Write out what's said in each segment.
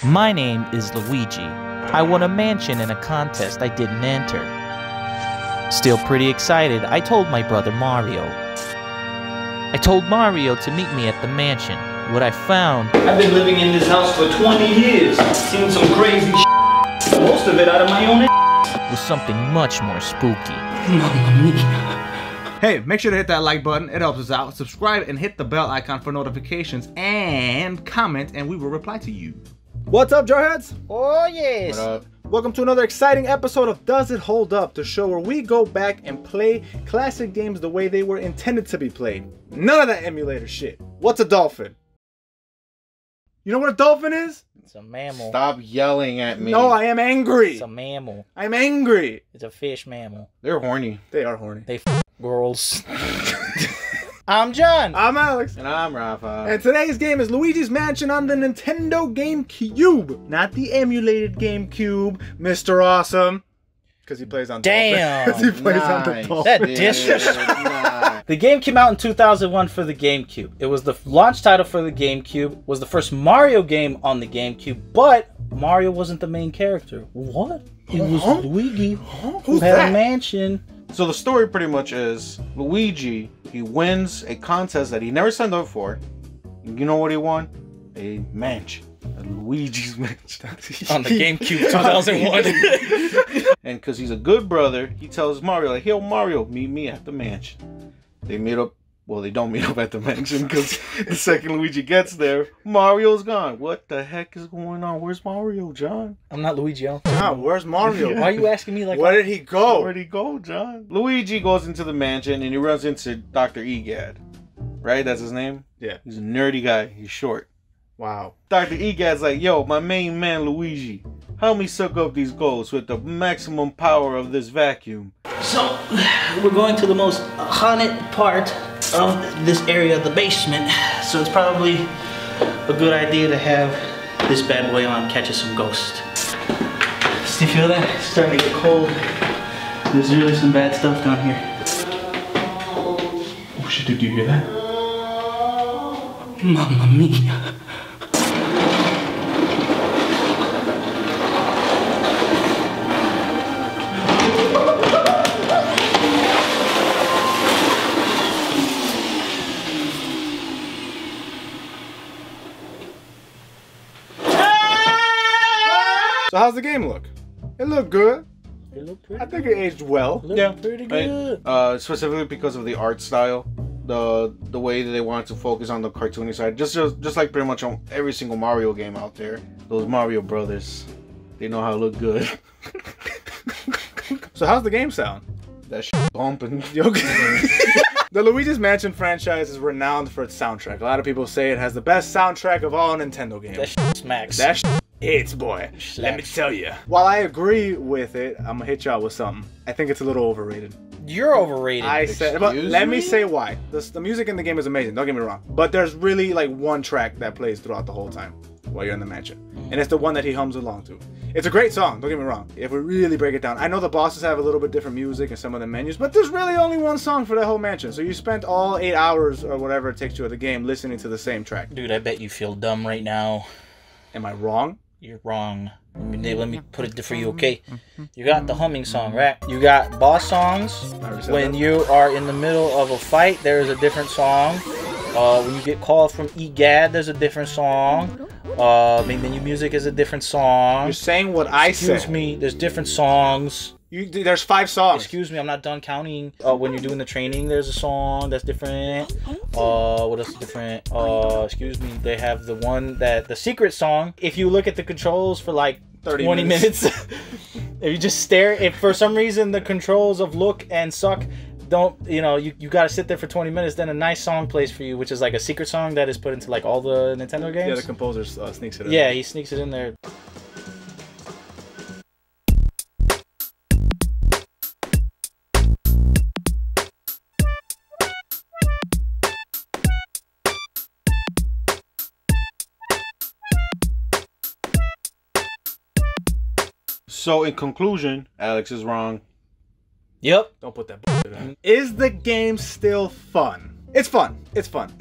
My name is Luigi. I won a mansion in a contest I didn't enter. Still pretty excited, I told my brother Mario. I told Mario to meet me at the mansion. What I found... I've been living in this house for 20 years. Seen some crazy shit. Most of it out of my own was something much more spooky. Mamma mia. Hey, make sure to hit that like button, it helps us out. Subscribe and hit the bell icon for notifications, and comment and we will reply to you. What's up, Jarheads? Oh yes! What up? Welcome to another exciting episode of Does It Hold Up, the show where we go back and play classic games the way they were intended to be played. None of that emulator shit. What's a dolphin? You know what a dolphin is? It's a mammal. Stop yelling at me. No, I am angry. It's a mammal. I'm angry. It's a fish mammal. They're horny. They are horny. They f girls. I'm John. I'm Alex. And I'm Rafa. And today's game is Luigi's Mansion on the Nintendo GameCube. Not the emulated GameCube, Mr. Awesome. Because he plays on Damn. Dolphin. He plays on the Dolphin. That disrespect. The game came out in 2001 for the GameCube. It was the launch title for the GameCube. Was the first Mario game on the GameCube, but Mario wasn't the main character. What? It was Luigi who had a mansion. So the story pretty much is Luigi, he wins a contest that he never signed up for. You know what he won? A mansion. A Luigi's Mansion. On the GameCube 2001. And because he's a good brother, he tells Mario, like, yo, Mario, meet me at the mansion. They meet up. Well, they don't meet up at the mansion because the second Luigi gets there, Mario's gone. What the heck is going on? Where's Mario, John? I'm not Luigi. John, where's Mario? Why are you asking me like Where did he go? Where'd he go, John? Luigi goes into the mansion and he runs into Dr. Egad. Right? That's his name? Yeah. He's a nerdy guy. He's short. Wow. Dr. Egad's like, yo, my main man Luigi, help me suck up these ghosts with the maximum power of this vacuum. So, we're going to the most haunted part of this area, the basement. So it's probably a good idea to have this bad boy on, catching some ghosts. Do you feel that? It's starting to get cold. There's really some bad stuff down here. Oh shit, did you hear that? Mamma mia. So how's the game look? It looked good. It looked pretty I think it aged well. Yeah, pretty good. Specifically because of the art style, the way that they wanted to focus on the cartoony side, just like pretty much on every single Mario game out there. Those Mario brothers, they know how to look good. So how's the game sound? That shit bumping. Okay. The Luigi's Mansion franchise is renowned for its soundtrack. A lot of people say it has the best soundtrack of all Nintendo games. That shit smacks. That shit hits, boy. Let me tell you. While I agree with it, I'm gonna hit y'all with something. I think it's a little overrated. You're overrated. I said, but let me say why. The music in the game is amazing, don't get me wrong. But there's really like one track that plays throughout the whole time while you're in the mansion. And it's the one that he hums along to. It's a great song, don't get me wrong. If we really break it down. I know the bosses have a little bit different music in some of the menus, but there's really only one song for that whole mansion. So you spent all 8 hours or whatever it takes you of the game listening to the same track. Dude, I bet you feel dumb right now. Am I wrong? You're wrong. Let me put it for you, okay? You got the humming song, right? You got boss songs. When you are in the middle of a fight, there is a different song. When you get called from EGAD, there's a different song. Then your music is a different song. You're saying what I said. Excuse me, there's different songs. There's 5 songs. Excuse me, I'm not done counting. When you're doing the training, there's a song that's different. What else is different? Excuse me, they have the one the secret song. If you look at the controls for like 20 minutes, if you just stare, if for some reason the controls of look and suck don't, you gotta sit there for 20 minutes, then a nice song plays for you, which is like a secret song that is put into like all the Nintendo games. Yeah, the composer sneaks it in. Yeah, he sneaks it in there. So in conclusion, Alex is wrong. Yep. Don't put that bullshit in. Is the game still fun? It's fun. It's fun.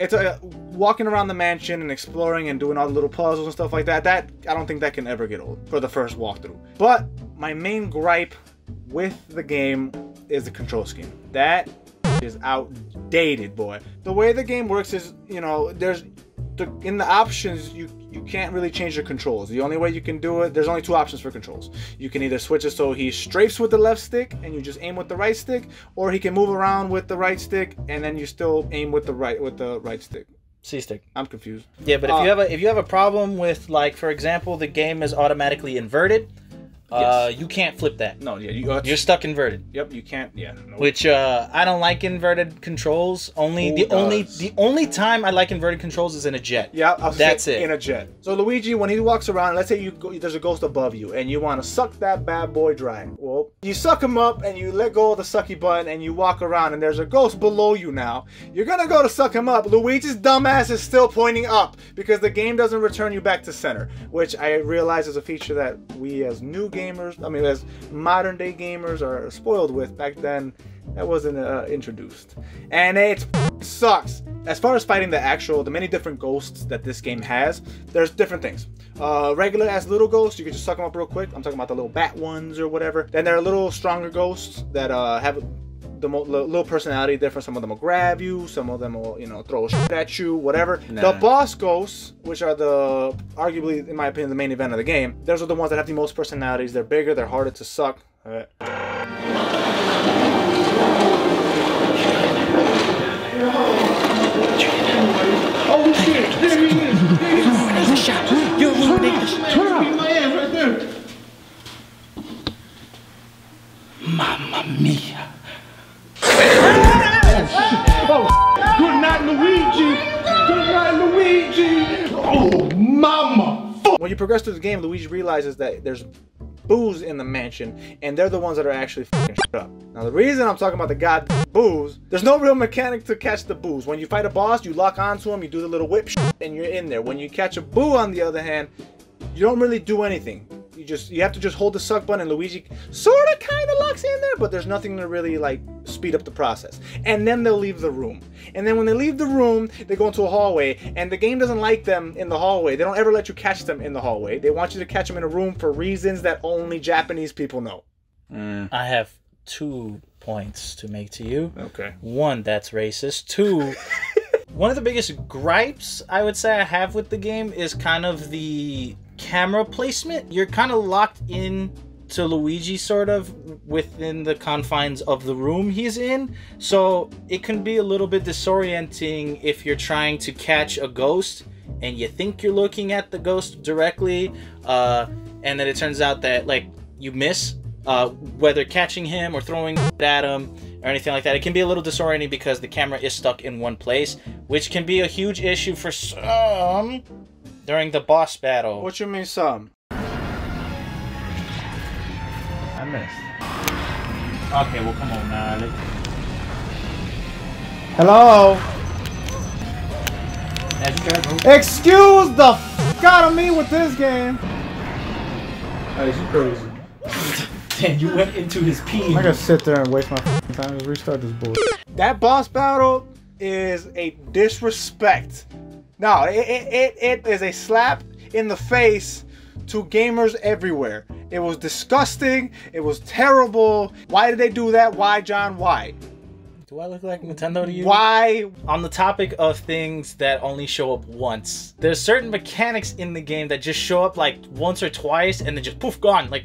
walking around the mansion and exploring and doing all the little puzzles and stuff like that, I don't think that can ever get old for the first walkthrough. But my main gripe with the game is the control scheme. That is outdated, boy. The way the game works is, you know, in the options, you can't really change the controls. The only way you can do it, there's only two options for controls. You can either switch it so he strafes with the left stick and you just aim with the right stick, or he can move around with the right stick and then you still aim with the right stick. C stick. I'm confused. Yeah, but if you have a problem with, like, for example, the game is automatically inverted, yes. You can't flip that. No, yeah, you're stuck inverted. Yep, you can't. Yeah. Nope. Which I don't like inverted controls. The only time I like inverted controls is in a jet. Yeah, that's it. In a jet. So Luigi, when he walks around, let's say there's a ghost above you, and you want to suck that bad boy dry. Well, you suck him up, and you let go of the sucky button, and you walk around, and there's a ghost below you now. You're gonna go to suck him up. Luigi's dumbass is still pointing up because the game doesn't return you back to center, which I realize is a feature that we as new gamers, I mean, as modern day gamers are spoiled with. Back then, that wasn't introduced, and it sucks. As far as fighting the many different ghosts that this game has, there's different things. Regular ass little ghosts, you can just suck them up real quick. I'm talking about the little bat ones or whatever. Then there are little stronger ghosts that have the little personality different. Some of them will grab you, some of them will, you know, throw shit at you, whatever. Nah. The boss ghosts, which are arguably, in my opinion, the main event of the game, those are the ones that have the most personalities. They're bigger, they're harder to suck. All right. Oh shit! There he is! There's a shot! You illuminate the shot! Turn up! My ass right there! Mamma mia! Oh, good night, Luigi! Good night, Luigi! Oh, mama! When you progress through the game, Luigi realizes that there's boos in the mansion, and they're the ones that are actually fucking shit up. Now, the reason I'm talking about the goddamn boos, there's no real mechanic to catch the boos. When you fight a boss, you lock onto him, you do the little whip shit, and you're in there. When you catch a boo, on the other hand, you don't really do anything. You have to just hold the suck button, and Luigi sort of kind of locks in there, but there's nothing to really like speed up the process. And then they'll leave the room. And then when they leave the room, they go into a hallway, and the game doesn't like them in the hallway. They don't ever let you catch them in the hallway. They want you to catch them in a room for reasons that only Japanese people know. I have 2 points to make to you. Okay. 1, that's racist. 2, one of the biggest gripes I would say I have with the game is kind of the camera placement. You're kind of locked in to Luigi sort of within the confines of the room he's in, so it can be a little bit disorienting if you're trying to catch a ghost and you think you're looking at the ghost directly, and then it turns out that like you miss, whether catching him or throwing at him or anything like that. It can be a little disorienting because the camera is stuck in one place, which can be a huge issue for some during the boss battle. What you mean some? I missed. Okay, well, come on now. Hello? Excuse the f out of me with this game. Hey, you crazy. Damn, you went into his pee. I gotta sit there and waste my time to restart this bullshit. That boss battle is a disrespect. No, it is a slap in the face to gamers everywhere. It was disgusting. It was terrible. Why did they do that? Why, John? Why? Do I look like Nintendo to you? Why? On the topic of things that only show up once, there's certain mechanics in the game that just show up like once or twice and then just poof, gone. Like,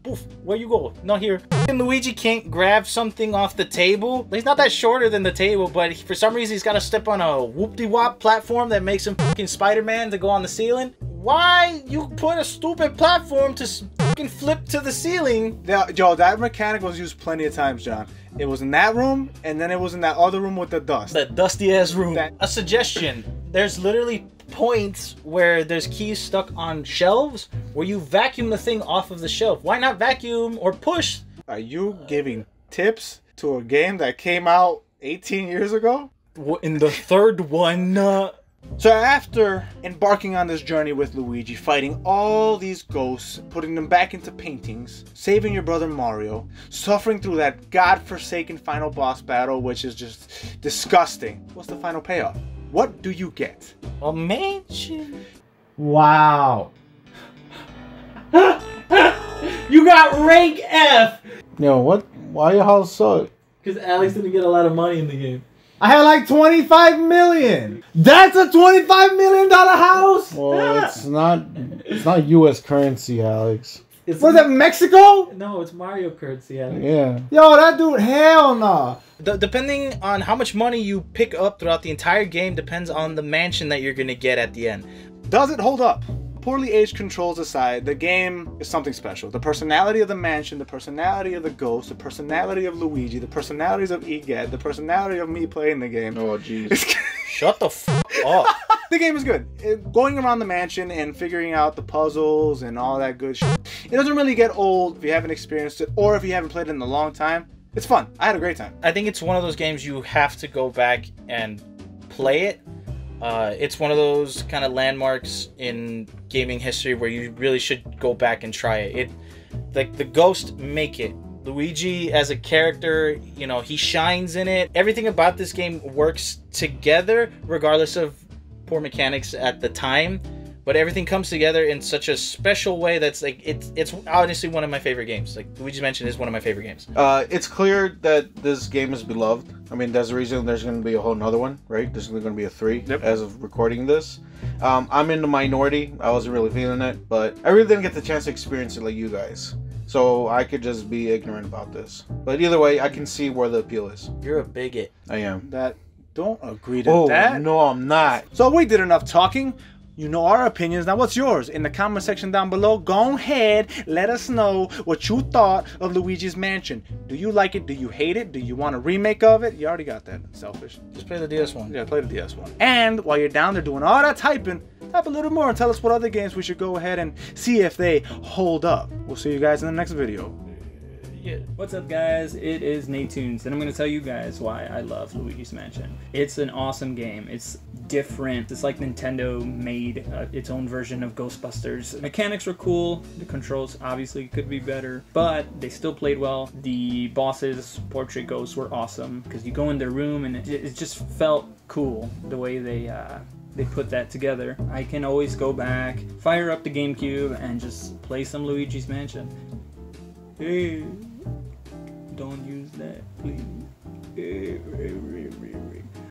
poof, where you go? Not here. And Luigi can't grab something off the table. He's not that shorter than the table, but for some reason he's got to step on a whoop-de-wop platform that makes him fucking Spider-Man to go on the ceiling. Why you put a stupid platform to fucking flip to the ceiling? Yo, that mechanic was used plenty of times, John. It was in that room, and then it was in that other room with the dust. That dusty-ass room. A suggestion. There's literally points where there's keys stuck on shelves where you vacuum the thing off of the shelf. Why not vacuum or push? Are you giving tips to a game that came out 18 years ago? In the third one, So after embarking on this journey with Luigi, fighting all these ghosts, putting them back into paintings, saving your brother Mario, suffering through that godforsaken final boss battle, which is just disgusting. What's the final payoff? What do you get? A mansion. Wow. You got rank F. Yo, what? Why your house suck? Because Alex didn't get a lot of money in the game. I had like 25 million. That's a $25 million house. Well, it's not U.S. currency, Alex. It's Was it Mexico? No, it's Mario currency, Alex. Yeah. Yo, that dude, hell nah. Depending on how much money you pick up throughout the entire game depends on the mansion that you're gonna get at the end. Does it hold up? Poorly aged controls aside, the game is something special. The personality of the mansion, the personality of the ghost, the personality of Luigi, the personalities of EGET, the personality of me playing the game. Oh, jeez. Shut the f up. The game is good. Going around the mansion and figuring out the puzzles and all that good shit. It doesn't really get old if you haven't experienced it or if you haven't played it in a long time. It's fun. I had a great time. I think it's one of those games you have to go back and play it. It's one of those kind of landmarks in gaming history where you really should go back and try it. Like the ghosts make it. Luigi as a character, you know, he shines in it. Everything about this game works together regardless of poor mechanics at the time, but everything comes together in such a special way that's like it's honestly one of my favorite games. Like Luigi's Mansion is one of my favorite games. It's clear that this game is beloved. I mean, there's a reason there's going to be a whole nother one, right? There's going to be a 3 as of recording this. I'm in the minority. I wasn't really feeling it, but I really didn't get the chance to experience it like you guys. So I could just be ignorant about this. But either way, I can see where the appeal is. You're a bigot. I am. Don't agree to that. No, I'm not. So we did enough talking. You know our opinions. Now what's yours? In the comment section down below, go ahead, let us know what you thought of Luigi's Mansion. Do you like it? Do you hate it? Do you want a remake of it? You already got that. Selfish. Just play the DS one. Yeah, play the DS one. And while you're down there doing all that typing, type a little more and tell us what other games we should go ahead and see if they hold up. We'll see you guys in the next video. Yeah. What's up, guys? It is Natetoons, and I'm going to tell you guys why I love Luigi's Mansion. It's an awesome game. It's different. It's like Nintendo made its own version of Ghostbusters. Mechanics were cool. The controls obviously could be better, but they still played well. The bosses, portrait ghosts, were awesome because you go in their room and it just felt cool the way they put that together. I can always go back, fire up the GameCube, and just play some Luigi's Mansion. Hey, don't use that, please.